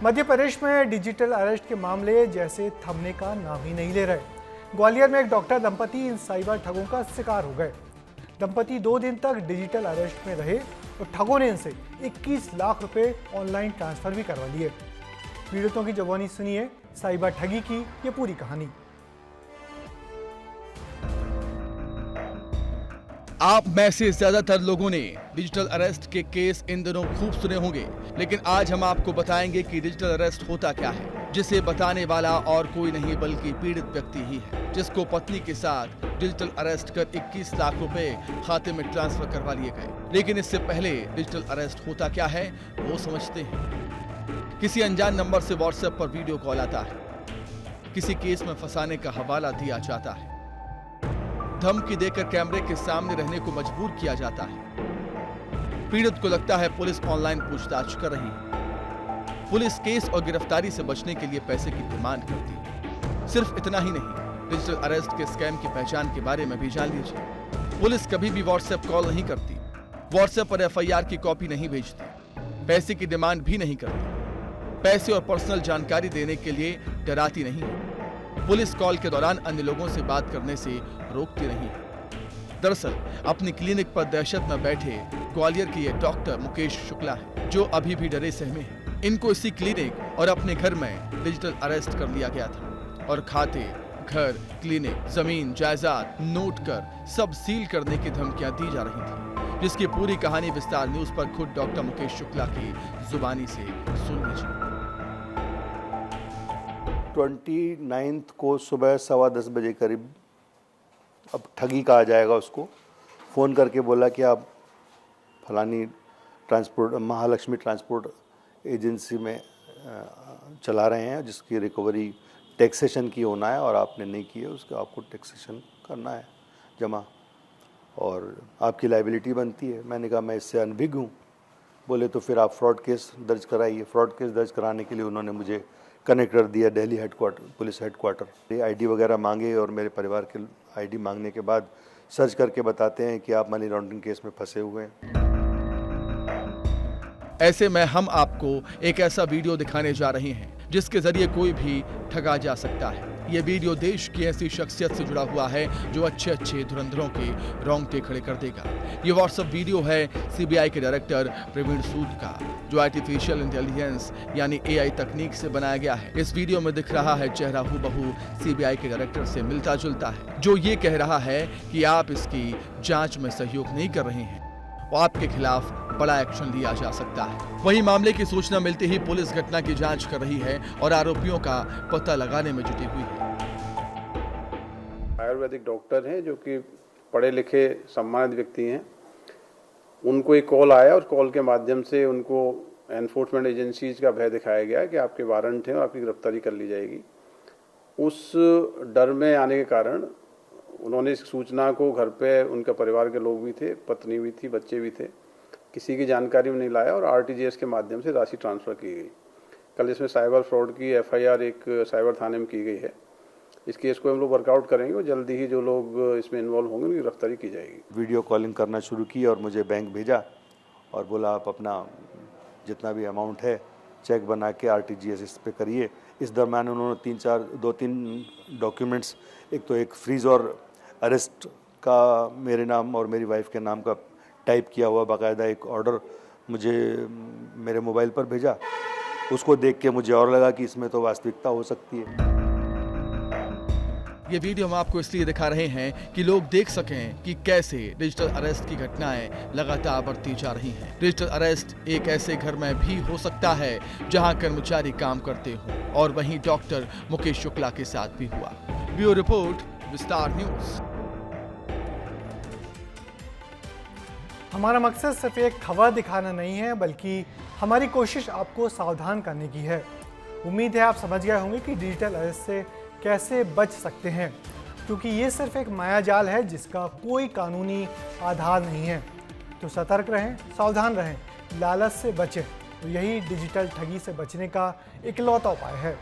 मध्य प्रदेश में digital arrest के मामले जैसे थमने का नाम ही नहीं ले रहे। ग्वालियर में एक डॉक्टर दंपति इन साइबर ठगों का शिकार हो गए। दंपति 2 दिन तक डिजिटल अरेस्ट में रहे और ठगों ने इनसे 21 लाख रुपए ऑनलाइन ट्रांसफर भी करवा लिए। पीड़ितों की जुबानी सुनिए साइबर ठगी की ये पूरी कहानी। आप में से ज्यादातर लोगों ने डिजिटल अरेस्ट के केस इन दिनों खूब सुने होंगे, लेकिन आज हम आपको बताएंगे कि डिजिटल अरेस्ट होता क्या है, जिसे बताने वाला और कोई नहीं बल्कि पीड़ित व्यक्ति ही है, जिसको पत्नी के साथ डिजिटल अरेस्ट कर 21 लाख रुपए खाते में ट्रांसफर करवा लिए गए। लेकिन इससे पहले डिजिटल अरेस्ट होता क्या है वो समझते हैं। किसी अनजान नंबर से व्हाट्सएप पर वीडियो कॉल आता है, किसी केस में फंसाने का हवाला दिया जाता है, धमकी देकर कैमरे के सामने रहने को मजबूर किया जाता है। पीड़ित को लगता है पुलिस ऑनलाइन पूछताछ कर रही है। पुलिस केस और गिरफ्तारी से बचने के लिए पैसे की डिमांड करती है। सिर्फ इतना ही नहीं, डिजिटल अरेस्ट के स्कैम की पहचान के बारे में भी जान लीजिए। पुलिस कभी भी व्हाट्सएप कॉल नहीं करती, व्हाट्सएप पर एफआईआर की कॉपी नहीं भेजती, पैसे की डिमांड भी नहीं करती, पैसे और पर्सनल जानकारी देने के लिए डराती नहीं है। पुलिस कॉल के दौरान अन्य लोगों से बात करने से रोकती नहीं है। दरअसल अपनी क्लिनिक पर दहशत में बैठे ग्वालियर के ये डॉक्टर मुकेश शुक्ला है, जो अभी भी डरे सहमे हैं। इनको इसी क्लिनिक और अपने घर में डिजिटल अरेस्ट कर लिया गया था और खाते, घर, क्लिनिक, जमीन, जायदाद नोट कर सब सील करने की धमकियां दी जा रही थी, जिसकी पूरी कहानी विस्तार न्यूज पर खुद डॉक्टर मुकेश शुक्ला की जुबानी से सुन लीजिए। 29 को सुबह 10:15 बजे करीब, अब ठगी कहा जाएगा उसको, फ़ोन करके बोला कि आप फलानी ट्रांसपोर्ट महालक्ष्मी ट्रांसपोर्ट एजेंसी में चला रहे हैं, जिसकी रिकवरी टैक्सेशन की होना है और आपने नहीं की है, उसका आपको टैक्सेशन करना है जमा, और आपकी लायबिलिटी बनती है। मैंने कहा मैं इससे अनभिज्ञ हूँ। बोले तो फिर आप फ्रॉड केस दर्ज कराइए। फ्रॉड केस दर्ज कराने के लिए उन्होंने मुझे कनेक्ट कर दिया Delhi headquarter, police headquarter. ID वगैरह मांगे और मेरे परिवार के आईडी मांगने के बाद सर्च करके बताते हैं कि आप मनी लॉन्ड्रिंग केस में फंसे हुए हैं। ऐसे में हम आपको एक ऐसा वीडियो दिखाने जा रहे हैं जिसके जरिए कोई भी ठगा जा सकता है। ये वीडियो देश की ऐसी शख्सियत से जुड़ा हुआ है जो अच्छे अच्छे धुरंधरों के रोंगटे खड़े कर देगा। ये व्हाट्सएप वीडियो है सीबीआई के डायरेक्टर प्रवीण सूद का, जो आर्टिफिशियल इंटेलिजेंस यानी एआई तकनीक से बनाया गया है। इस वीडियो में दिख रहा है चेहरा हूबहू सीबीआई के डायरेक्टर से मिलता जुलता है, जो ये कह रहा है कि आप इसकी जांच में सहयोग नहीं कर रहे हैं और आपके खिलाफ बड़ा एक्शन लिया जा सकता है। वहीं मामले की सूचना मिलते ही पुलिस घटना की जांच कर रही है और आरोपियों का पता लगाने में जुटी हुई है। आयुर्वेदिक डॉक्टर हैं जो कि पढ़े लिखे सम्मानित व्यक्ति हैं। उनको एक कॉल आया और कॉल के माध्यम से उनको एनफोर्समेंट एजेंसीज का भय दिखाया गया कि आपके वारंट हैं और आपकी गिरफ्तारी कर ली जाएगी। उस डर में आने के कारण उन्होंने इस सूचना को घर पे, उनके परिवार के लोग भी थे, पत्नी भी थी, बच्चे भी थे, किसी की जानकारी में नहीं लाया और आरटीजीएस के माध्यम से राशि ट्रांसफ़र की गई। कल इसमें साइबर फ्रॉड की एफआईआर एक साइबर थाने में की गई है। इस केस को हम लोग वर्कआउट करेंगे और जल्दी ही जो लोग इसमें इन्वॉल्व होंगे उनकी गिरफ्तारी की जाएगी। वीडियो कॉलिंग करना शुरू की और मुझे बैंक भेजा और बोला आप अपना जितना भी अमाउंट है चेक बना के आरटीजीएस इस पे करिए। इस दरम्यान उन्होंने 2-3 डॉक्यूमेंट्स, एक तो एक फ्रीज और अरेस्ट का मेरे नाम और मेरी वाइफ के नाम का टाइप किया हुआ बाकायदा एक ऑर्डर मुझे मेरे मोबाइल पर भेजा। उसको देख के मुझे और लगा कि इसमें तो वास्तविकता हो सकती है। ये वीडियो हम आपको इसलिए दिखा रहे हैं कि लोग देख सकें कि कैसे डिजिटल अरेस्ट की घटनाएं लगातार बढ़ती जा रही हैं। डिजिटल अरेस्ट एक ऐसे घर में भी हो सकता है जहां कर्मचारी काम करते हों, और वहीं डॉक्टर मुकेश शुक्ला के साथ भी हुआ। ब्यूरो रिपोर्ट, विस्तार न्यूज। हमारा मकसद सिर्फ एक खबर दिखाना नहीं है, बल्कि हमारी कोशिश आपको सावधान करने की है। उम्मीद है आप समझ गए होंगे कि डिजिटल अरेस्ट से कैसे बच सकते हैं, क्योंकि ये सिर्फ एक मायाजाल है जिसका कोई कानूनी आधार नहीं है। तो सतर्क रहें, सावधान रहें, लालच से बचें। तो यही डिजिटल ठगी से बचने का इकलौता उपाय है।